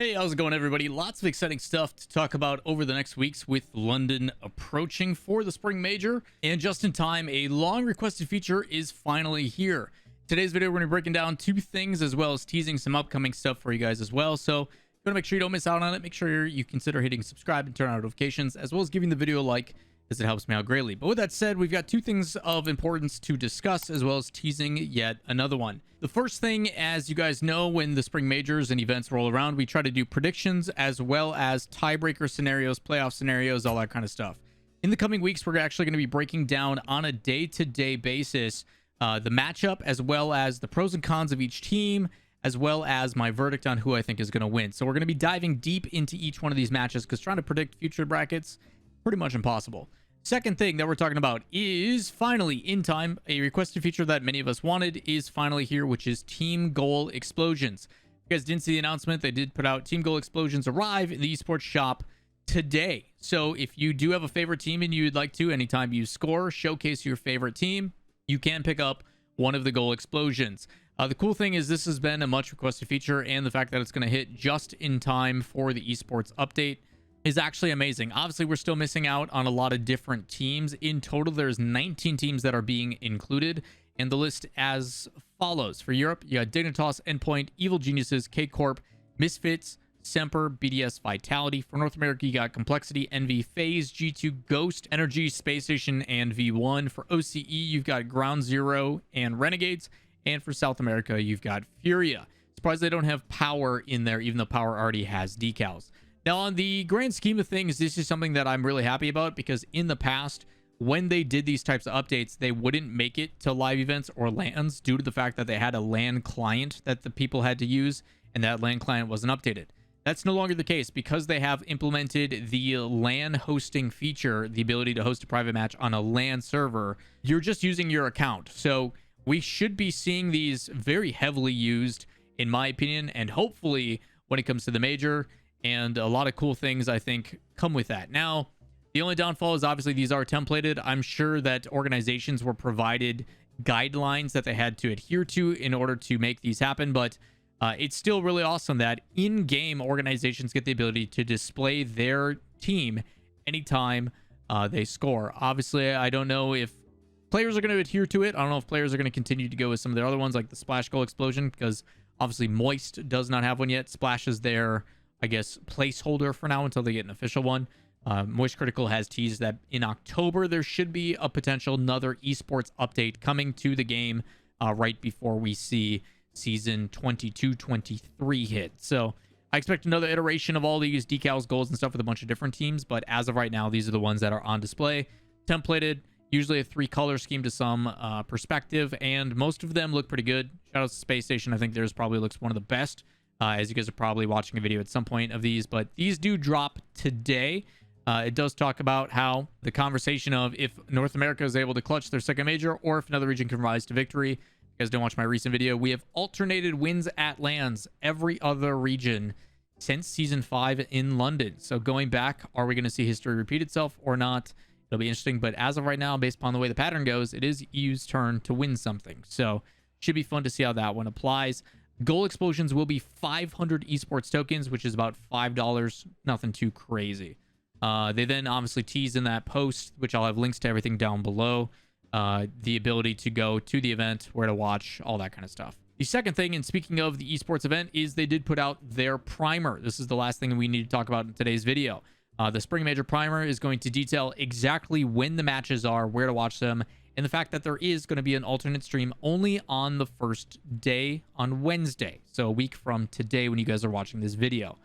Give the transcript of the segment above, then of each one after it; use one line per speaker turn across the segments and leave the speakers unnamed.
Hey, how's it going, everybody? Lots of exciting stuff to talk about over the next weeks with London approaching for the spring major. And just in time, a long requested feature is finally here. Today's video, we're going to be breaking down two things as well as teasing some upcoming stuff for you guys as well. So if you want to make sure you don't miss out on it, make sure you consider hitting subscribe and turn on notifications, as well as giving the video a like, as it helps me out greatly. But with that said, we've got two things of importance to discuss, as well as teasing yet another one. The first thing, as you guys know, when the spring majors and events roll around, we try to do predictions as well as tiebreaker scenarios, playoff scenarios, all that kind of stuff. In the coming weeks, we're actually going to be breaking down on a day-to-day basis the matchup, as well as the pros and cons of each team, as well as my verdict on who I think is going to win. So we're going to be diving deep into each one of these matches, because trying to predict future brackets, pretty much impossible. Second thing that we're talking about is finally in time, a requested feature that many of us wanted is finally here, which is team goal explosions. If you guys didn't see the announcement, they did put out team goal explosions arrive in the esports shop today. So if you do have a favorite team and you'd like to, anytime you score, showcase your favorite team, you can pick up one of the goal explosions. The cool thing is this has been a much requested feature, and the fact that it's going to hit just in time for the esports update is actually amazing. Obviously, we're still missing out on a lot of different teams. In total, there's 19 teams that are being included, and the list as follows. For Europe, you got Dignitas, Endpoint, Evil Geniuses, K-Corp, Misfits, Semper, BDS, Vitality. For North America, you got Complexity, Envy, FaZe, G2, Ghost, Energy, Space Station, and V1. For OCE, you've got Ground Zero and Renegades. And for South America, you've got Furia. Surprised they don't have Power in there, even though Power already has decals. Now, on the grand scheme of things, this is something that I'm really happy about, because in the past, when they did these types of updates, they wouldn't make it to live events or LANs due to the fact that they had a LAN client that the people had to use, and that LAN client wasn't updated. That's no longer the case, because they have implemented the LAN hosting feature, the ability to host a private match on a LAN server. You're just using your account. So we should be seeing these very heavily used, in my opinion, and hopefully when it comes to the major. And a lot of cool things, I think, come with that. Now, the only downfall is obviously these are templated. I'm sure that organizations were provided guidelines that they had to adhere to in order to make these happen. But it's still really awesome that in-game organizations get the ability to display their team anytime they score. Obviously, I don't know if players are going to adhere to it. I don't know if players are going to continue to go with some of their other ones, like the Splash Goal Explosion, because obviously Moist does not have one yet. Splash is their, I guess, placeholder for now until they get an official one. Moist Critical has teased that in October there should be a potential another esports update coming to the game right before we see season 22-23 hit. So I expect another iteration of all these decals, goals, and stuff with a bunch of different teams. But as of right now, these are the ones that are on display, templated, usually a 3-color scheme to some perspective, and most of them look pretty good. Shout out to Space Station. I think theirs probably looks one of the best. As you guys are probably watching a video at some point of these, but these do drop today. It does talk about how the conversation of if North America is able to clutch their second major, or if another region can rise to victory. If you guys don't watch my recent video, we have alternated wins at LANs every other region since season 5 in London. So going back, are we going to see history repeat itself or not? It'll be interesting, but as of right now, based upon the way the pattern goes, it is EU's turn to win something. So should be fun to see how that one applies. Goal explosions will be 500 esports tokens, which is about $5. Nothing too crazy. They then obviously tease in that post, which I'll have links to everything down below, the ability to go to the event, where to watch, all that kind of stuff. The second thing, and speaking of the esports event, is they did put out their primer. This is the last thing we need to talk about in today's video. The spring major primer is going to detail exactly when the matches are, where to watch them, and the fact that there is going to be an alternate stream only on the first day on Wednesday. So a week from today when you guys are watching this video.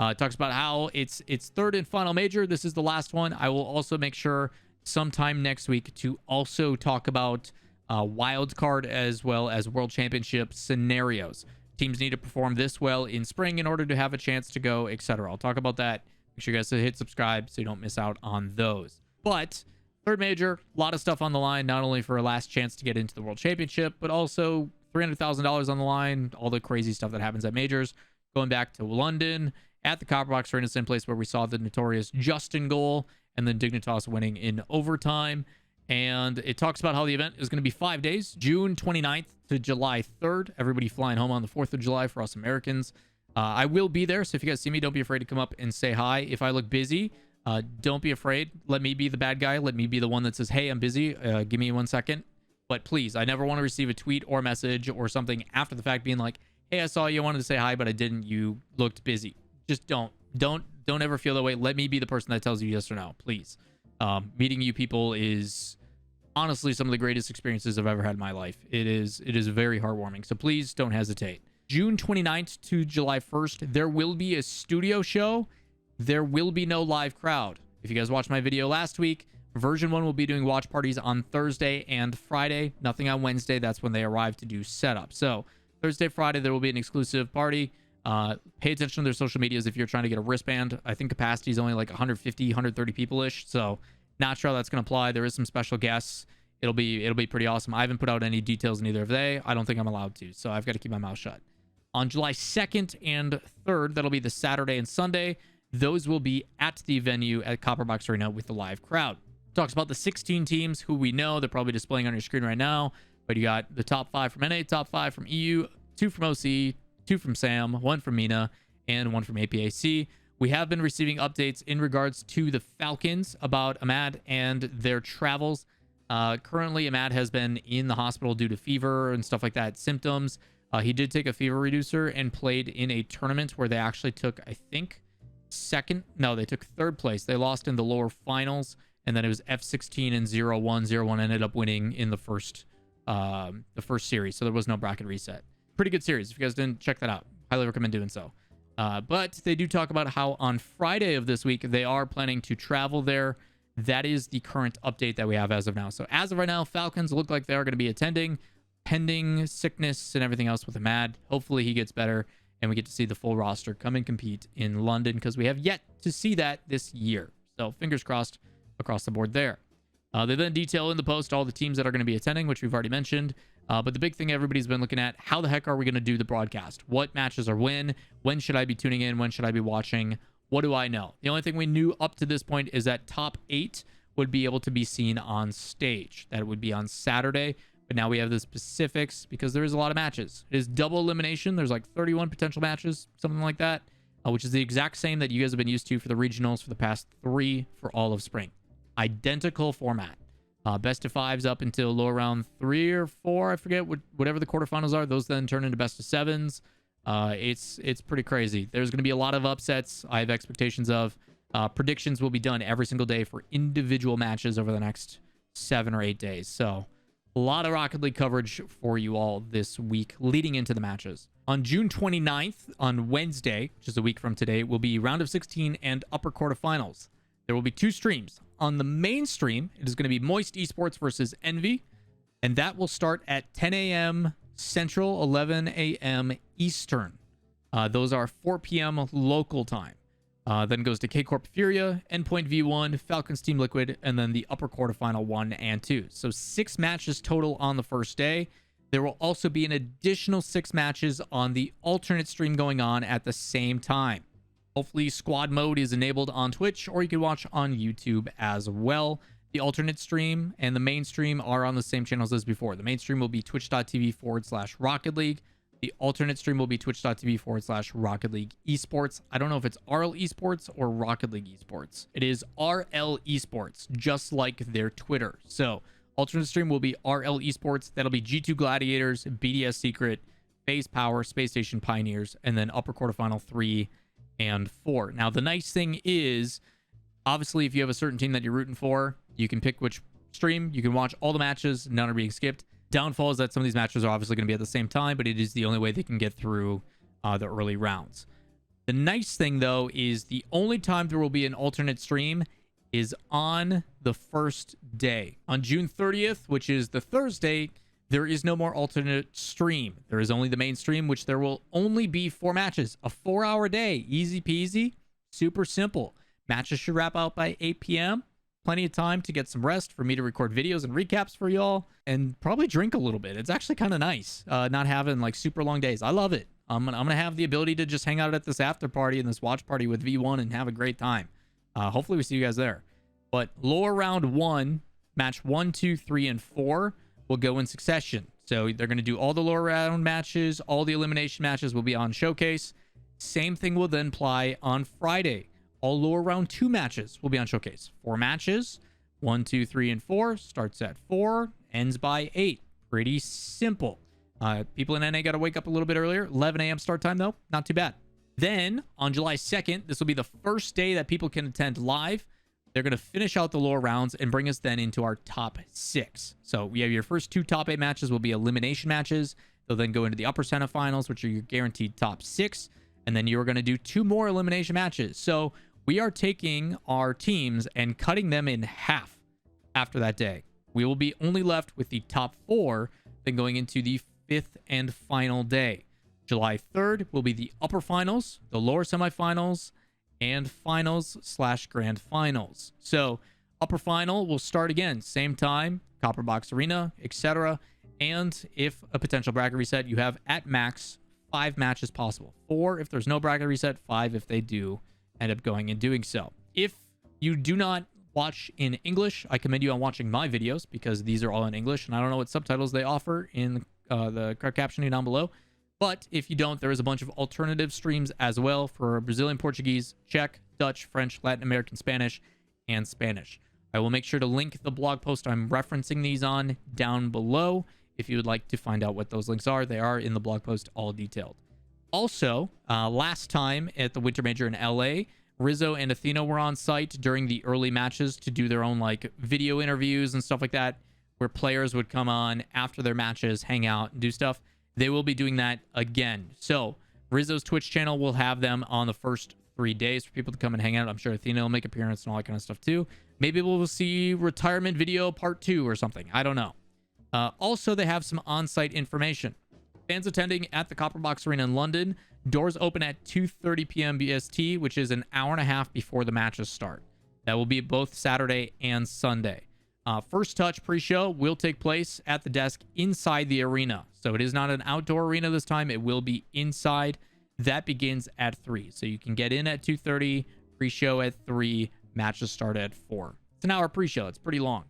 It talks about how it's third and final major. This is the last one. I will also make sure sometime next week to also talk about wild card as well as world championship scenarios. Teams need to perform this well in spring in order to have a chance to go, etc. I'll talk about that. Make sure you guys hit subscribe so you don't miss out on those. But third major, a lot of stuff on the line, not only for a last chance to get into the World Championship, but also $300,000 on the line, all the crazy stuff that happens at majors. Going back to London, at the Copperbox Arena, same place where we saw the notorious Justin goal, and then Dignitas winning in overtime. And it talks about how the event is going to be 5 days, June 29th to July 3rd. Everybody flying home on the 4th of July for us Americans. I will be there, so if you guys see me, don't be afraid to come up and say hi. If I look busy, don't be afraid. Let me be the bad guy. Let me be the one that says, hey, I'm busy. Give me 1 second. But please, I never want to receive a tweet or message or something after the fact being like, hey, I saw you, I wanted to say hi, but I didn't. You looked busy. Just don't ever feel that way. Let me be the person that tells you yes or no, please. Meeting you people is honestly some of the greatest experiences I've ever had in my life. It is very heartwarming. So please don't hesitate. June 29th to July 1st, there will be a studio show. There will be no live crowd. If you guys watched my video last week, version 1 will be doing watch parties on Thursday and Friday. Nothing on Wednesday. That's when they arrive to do setup. So Thursday, Friday, there will be an exclusive party. Pay attention to their social medias if you're trying to get a wristband. I think capacity is only like 150, 130 people-ish. So not sure how that's going to apply. There is some special guests. It'll be pretty awesome. I haven't put out any details in either of they. I don't think I'm allowed to. So I've got to keep my mouth shut. On July 2nd and 3rd, that'll be the Saturday and Sunday. Those will be at the venue at Copperbox Arena with the live crowd. Talks about the 16 teams who we know. They're probably displaying on your screen right now. But you got the top 5 from NA, top 5 from EU, 2 from OC, 2 from SAM, 1 from MENA, and 1 from APAC. We have been receiving updates in regards to the Falcons about Ahmad and their travels. Currently, Ahmad has been in the hospital due to fever and stuff like that, symptoms. He did take a fever reducer and played in a tournament where they actually took, I think, they took 3rd place. They lost in the lower finals, and then it was F16 and 0-1. 0-1 ended up winning in the first series, so there was no bracket reset. Pretty good series. If you guys didn't check that out, highly recommend doing so. But they do talk about how on Friday of this week, they are planning to travel there. That is the current update that we have as of now. So as of right now, Falcons look like they are going to be attending, pending sickness and everything else with Ahmad. Hopefully he gets better and we get to see the full roster come and compete in London, because we have yet to see that this year. So fingers crossed across the board there. They then detail in the post all the teams that are going to be attending, which we've already mentioned. But the big thing everybody's been looking at, how the heck are we going to do the broadcast? What matches are when? When should I be tuning in? When should I be watching? What do I know? The only thing we knew up to this point is that top 8 would be able to be seen on stage. That it would be on Saturday. But now we have the specifics because there is a lot of matches. It is double elimination. There's like 31 potential matches, something like that, which is the exact same that you guys have been used to for the regionals for the past 3 for all of spring. Identical format. Best of 5s up until lower round 3 or 4. I forget whatever the quarterfinals are. Those then turn into best of 7s. It's pretty crazy. There's going to be a lot of upsets. I have expectations of. Predictions will be done every single day for individual matches over the next 7 or 8 days. So a lot of Rocket League coverage for you all this week leading into the matches. On June 29th, on Wednesday, which is a week from today, will be round of 16 and upper quarterfinals. There will be 2 streams. On the main stream, it is going to be Moist Esports versus Envy, and that will start at 10 a.m. Central, 11 a.m. Eastern. Those are 4 p.m. local time. Then goes to K-Corp Furia, Endpoint V1, Falcons Team Liquid, and then the upper quarterfinal 1 and 2. So 6 matches total on the first day. There will also be an additional 6 matches on the alternate stream going on at the same time. Hopefully squad mode is enabled on Twitch, or you can watch on YouTube as well. The alternate stream and the main stream are on the same channels as before. The main stream will be twitch.tv/Rocket League. The alternate stream will be twitch.tv/Rocket League Esports. I don't know if it's RL Esports or Rocket League Esports. It is RL Esports, just like their Twitter. So alternate stream will be RL Esports. That'll be G2 Gladiators, BDS Secret, FaZe Power, Space Station Pioneers, and then upper quarterfinal 3 and 4. Now, the nice thing is, obviously, if you have a certain team that you're rooting for, you can pick which stream. You can watch all the matches. None are being skipped. Downfall is that some of these matches are obviously going to be at the same time, but it is the only way they can get through the early rounds. The nice thing, though, is the only time there will be an alternate stream is on the first day. On June 30th, which is the Thursday, there is no more alternate stream. There is only the main stream, which there will only be 4 matches. A 4-hour day. Easy peasy. Super simple. Matches should wrap out by 8 p.m. Plenty of time to get some rest for me to record videos and recaps for y'all, and probably drink a little bit. It's actually kind of nice not having like super long days. I love it. I'm gonna have the ability to just hang out at this after party and this watch party with V1 and have a great time. Hopefully we see you guys there. But lower round 1, match 1, 2, 3, and 4 will go in succession. So they're going to do all the lower round matches. All the elimination matches will be on Showcase. Same thing will then apply on Friday. All lower round 2 matches will be on Showcase. 4 matches, 1, 2, 3, and 4, starts at 4, ends by 8. Pretty simple. People in NA got to wake up a little bit earlier. 11 a.m. start time, though. Not too bad. Then, on July 2nd, this will be the first day that people can attend live. They're going to finish out the lower rounds and bring us then into our top 6. So we have your first 2 top 8 matches will be elimination matches. They'll then go into the upper semifinals, which are your guaranteed top 6. And then you're going to do 2 more elimination matches. So we are taking our teams and cutting them in half after that day. We will be only left with the top 4, then going into the 5th and final day. July 3rd will be the upper finals, the lower semifinals, and finals/grand finals. So upper final will start again, same time, Copper Box Arena, etc. And if a potential bracket reset, you have at max 5 matches possible. 4 if there's no bracket reset, 5 if they do end up going and doing so. If you do not watch in English, I commend you on watching my videos because these are all in English, and I don't know what subtitles they offer in the card captioning down below. But if you don't, there is a bunch of alternative streams as well for Brazilian Portuguese, Czech, Dutch, French, Latin American Spanish, and Spanish. I will make sure to link the blog post I'm referencing these on down below. If you would like to find out what those links are, they are in the blog post, all detailed. Also, last time at the Winter Major in LA, Rizzo and Athena were on site during the early matches to do their own like video interviews and stuff like that, where players would come on after their matches, hang out, and do stuff. They will be doing that again. So Rizzo's Twitch channel will have them on the first 3 days for people to come and hang out. I'm sure Athena will make an appearance and all that kind of stuff too. Maybe we'll see retirement video part 2 or something. I don't know. Also, they have some on-site information. Fans attending at the Copper Box Arena in London, doors open at 2:30 p.m. BST, which is an hour and a half before the matches start. That will be both Saturday and Sunday. First touch pre-show will take place at the desk inside the arena. So it is not an outdoor arena this time. It will be inside. That begins at 3. So you can get in at 2:30, pre-show at 3, matches start at 4. It's an hour pre-show. It's pretty long.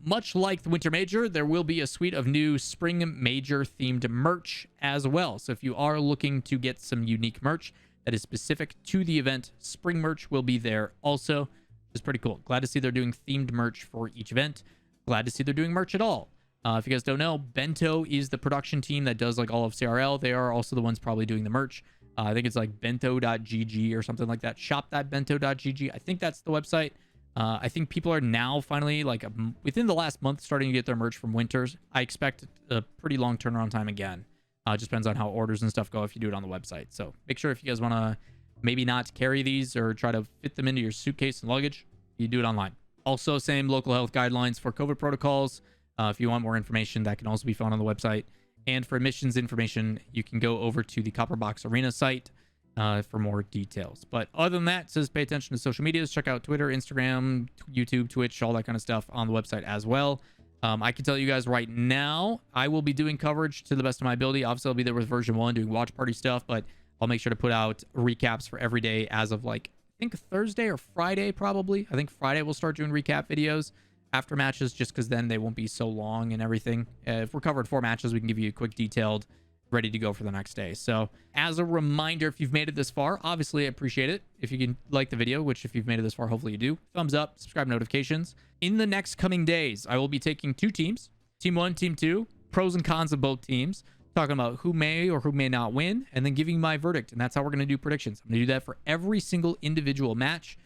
Much like the Winter Major, there will be a suite of new Spring Major themed merch as well. So if you are looking to get some unique merch that is specific to the event, Spring merch will be there also. It's pretty cool. Glad to see they're doing themed merch for each event. Glad to see they're doing merch at all. If you guys don't know, Bento is the production team that does like all of CRL. They are also the ones probably doing the merch. I think it's like bento.gg or something like that. Shop.bento.gg. I think that's the website. I think people are now finally, like within the last month, starting to get their merch from Winters. I expect a pretty long turnaround time again. Just depends on how orders and stuff go if you do it on the website. So make sure if you guys want to maybe not carry these or try to fit them into your suitcase and luggage, you do it online. Also, same local health guidelines for COVID protocols. If you want more information, that can also be found on the website. And for admissions information, you can go over to the Copper Box Arena site for more details. But other than that, it says pay attention to social medias. Check out Twitter, Instagram, YouTube, Twitch, all that kind of stuff on the website as well. I can tell you guys right now, I will be doing coverage to the best of my ability. Obviously, I'll be there with version 1 doing watch party stuff, but I'll make sure to put out recaps for every day as of like, I think Thursday or Friday probably. I think Friday we'll start doing recap videos after matches just because then they won't be so long and everything. If we're covered 4 matches, we can give you a quick detailed ready to go for the next day. So as a reminder, if you've made it this far, obviously I appreciate it. If you can like the video, which if you've made it this far, hopefully you do, thumbs up, subscribe, notifications. In the next coming days, I will be taking 2 teams, team 1, team 2, pros and cons of both teams, talking about who may or who may not win, and then giving my verdict. And that's how we're going to do predictions. I'm going to do that for every single individual match,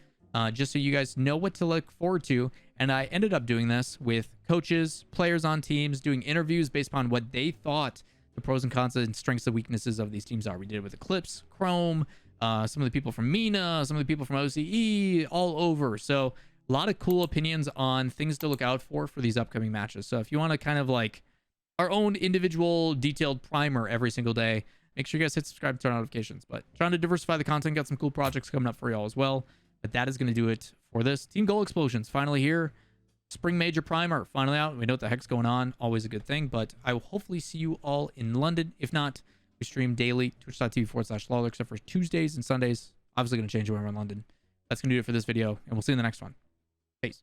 just so you guys know what to look forward to. And I ended up doing this with coaches, players on teams, doing interviews based upon what they thought the pros and cons and strengths and weaknesses of these teams are. We did it with Eclipse, Chrome, some of the people from Mina, some of the people from OCE, all over. So a lot of cool opinions on things to look out for these upcoming matches. So if you want to kind of like our own individual detailed primer every single day, make sure you guys hit subscribe, turn on notifications. But trying to diversify the content, got some cool projects coming up for y'all as well. But that is going to do it for this. Team Goal Explosions finally here. Spring Major Primer finally out. We know what the heck's going on. Always a good thing. But I will hopefully see you all in London. If not, we stream daily. Twitch.tv/Lawler, except for Tuesdays and Sundays. Obviously going to change when we're in London. That's going to do it for this video. And we'll see you in the next one. Peace.